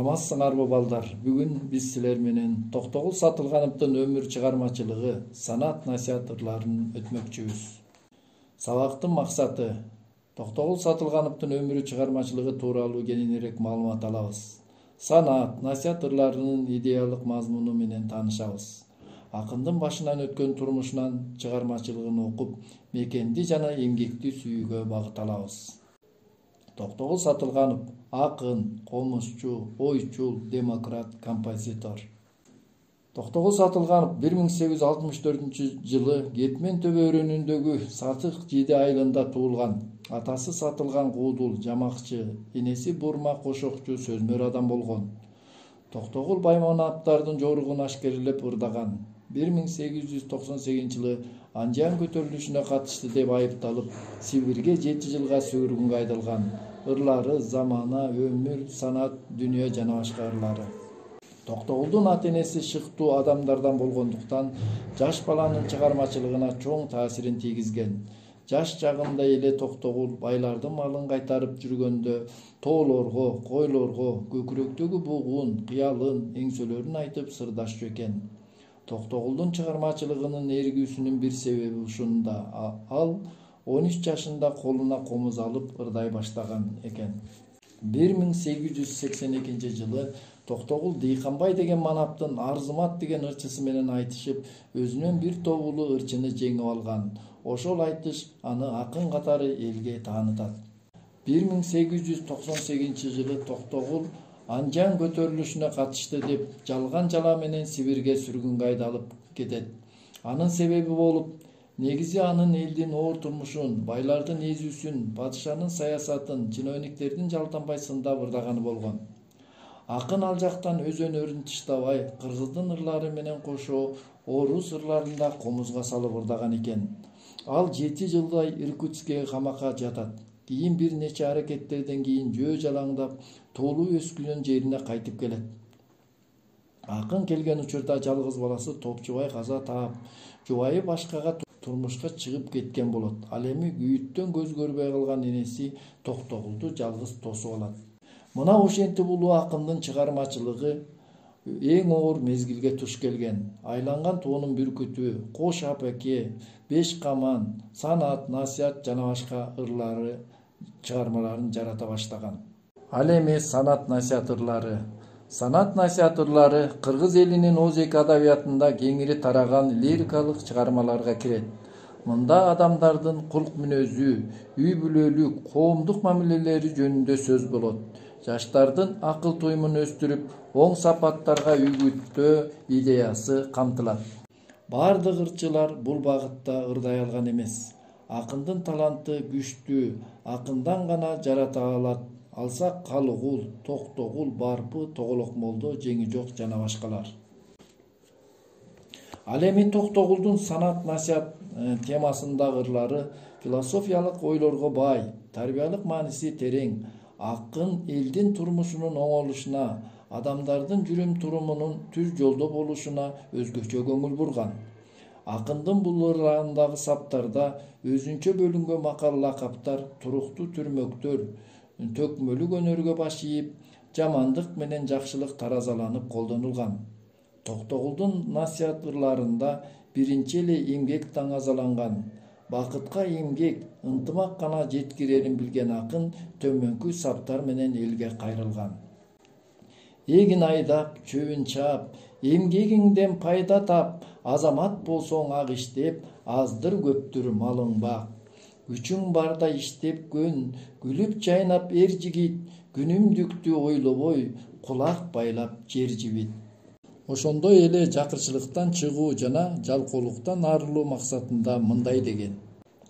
Саламатсыңарбы балдар? Бүгүн биз силер менен Токтогул Сатылгановдун өмүр чыгармачылыгы, санат насихаттарын өтмөкчүбүз. Сабактын максаты Токтогул Сатылгановдун өмүрү чыгармачылыгы тууралуу кененирээк маалымат алабыз. Санат насихаттарынын идеялык мазмуну менен таанышабыз. Акындын башынан өткөн турмушунан чыгармачылыгын окуп, мекенди жана эмгекти сүйүүгө багыт алабыз. Токтогул Сатылганов акын, комузчу, ойчул, демократ, композитор. Токтогул Сатылганов 1864-жылы Кетмен төбө өрөөнүндөгү Сатык Жиде айылында туулган. Атасы Сатылган Куудул, жамакчы, энеси Бурма кошокчу, сөзмөр адам болгон. Токтогул Байманаптардын жоругун ашкерлеп ырдаган. 1898-жылы Анжан көтөрүлүшүнө катышты деп айыпталып, Сибирге 7 жылга сөгүргөнгө айдалган. Ырлары замана, өмүр, санат, дүйнө жана башка ырлары. Токтогулдун ата-энеси шыктуу адамдардан болгондуктан, жаш баланын чыгармачылыгына чоң таасирин тийгизген. Жаш чагында эле Токтогул байлардын малын кайтарып жүргөндө тоолорго, койлорго көкүрөктөгү бугун, кыялын, эңсөлөрүн айтып сырдаштуу экен. Токтогулдун чыгармачылыгынын эргүүсүнүн бир себеби ушунда. Ал 13 жашында колуна комуз алып ырдай баштаган экен. 1882-жылы Токтогул Дыйканбай деген манаптын Арзымат деген ырчысы менен айтышып, өзүнөн бир тобулу ырчыны жеңип алган. Ошол айтыш аны акын катары элге таанытат. 1898-жылы Токтогул Анжан көтөрүлүшүнө катышты деп жалган жала менен Сибирге сүргүнгө айдалып кетет. Анын себеби болуп, негизи анын элдин оор турмушун, байлардын эзүүсүн, падышанын саясатын, чиновниктердин жалтанбай сындап ырдаганы болгон. Акын ал жактан өз өнөрүн тыштабай, кыргыздын ырлары менен кошо орус ырларын да комузга салып ырдаган экен. Ал 7 жылдай Иркутскке камакка жатат. Кийин бир нече аракеттерден кийин жөө жалаңдап, туулуу өскүлөн жерине кайтып келет. Акын келген учурда жалгыз баласы Топчубай каза таап, жубайы башкага турмушка чыгып кеткен болот. Ал эми күйүттөн көз көрбөй калган энеси Токтогулду жалгыз тосуп алат. Мына ошентип улуу акындын чыгармачылыгы эң оор мезгилге туш келген. Айланган тоонун бүркүтү, Кош апеке, Беш каман, санат, насихат жана башка ырлары чыгармаларын жарата баштаган. Ал эми санат насихат ырлары. Санат насихат ырлары кыргыз элинин озек адабиятында кеңири тараган лирикалык чыгармаларга кирет. Мында адамдардын кулк мүнөзү, үй бүлөлүк, коомдук мамилелери жөнүндө сөз болот. Жаштардын акыл туюмун өстүрүп, оң сапаттарга үгүттөө идеясы камтылат. Бардык ырчылар бул багытта ырдай алган эмес. Акындын таланты күчтүү, акындан гана жарата алсак Калыгул, Токтогул, Барпы, Тоголок молдо, Жеңи жок жана башкалар. Ал эми Токтогулдун санат насихат темасындагы ырлары философиялык ойлорго бай, тарбиялык мааниси терең. Акын элдин турмушунун оңолушуна, адамдардын жүрүм турумунун түз жолдо болушуна өзгөчө көңүл бурган. Акындын бул ырларындагы саптарда өзүнчө бөлүнгөн макал лакаптар, туруктуу түрмөктөр, төкмөлүк өнөргө баш ийип, жамандык менен жакшылык таразаланып колдонулган. Токтогулдун насихат ырларында биринчи эле эмгек таңазаланган. Бакытка эмгек, ынтымак гана жеткирерин билген акын төмөнкү саптар менен элге кайрылган. Эгин айдап, чөбүн чаап, эмгегиңден пайда тап, азамат болсоң ак иштеп, аздыр көптүр малың бак. Күчүң барда иштеп көн, күлүп жайнап эр жигит, күнүмдүктү ойлобой, кулак байлап жер жибит. Ошондой эле жакырчылыктан чыгуу жана жалкоолуктан арылуу максатында мындай деген.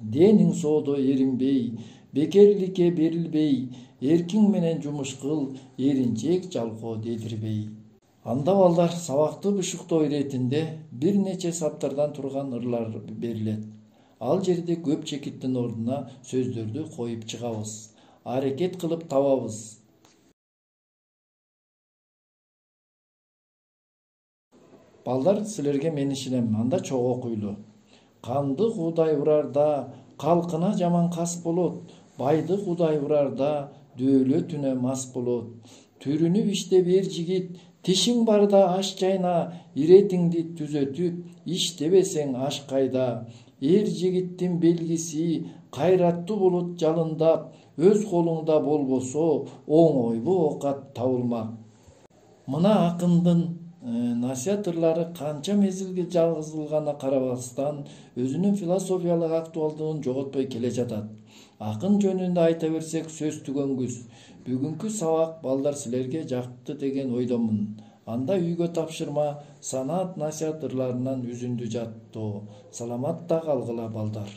Дениң соодо эринбей, бекерликке берилбей, эркиң менен жумуш кыл, эринчек жалкоо дедирбей. Анда балдар сабакты бушуктоо иретинде бир нече саптардан турган ырлар берилет. Ал жерде көп чекиттин ордуна сөздөрдү коюп чыгабыз. Аракет кылып табабыз. Балдар, силерге мен ишенем, анда чогуу окуйлу. Канды куудай урарда, калкына жаман кас болот. Байды куудай урарда, дөөлөтүнө мас болот. Түрүнүп иштеп жигит, тишиң барда аш чайна, иретиңди түзөтүп, иштебесең аш кайда. Жигиттин белгиси, кайраттуу болот жалындап, өз колуңда болбосо, оңойбу оокат табылмак. Мына акындын насыят ырлары канча мезгилге жазылганына карабастан, өзүнүн философиялык актуалдыгын жоготпой келе жатат. Акын жөнүндө айта берсек сөз түгөнгүс. Бүгүнкү сабак балдар силерге жакты деген ойдомун. Анда үйгө тапшырма санаат насыят ырларынан үзүндү жаттоо. Саламатта калгыла балдар.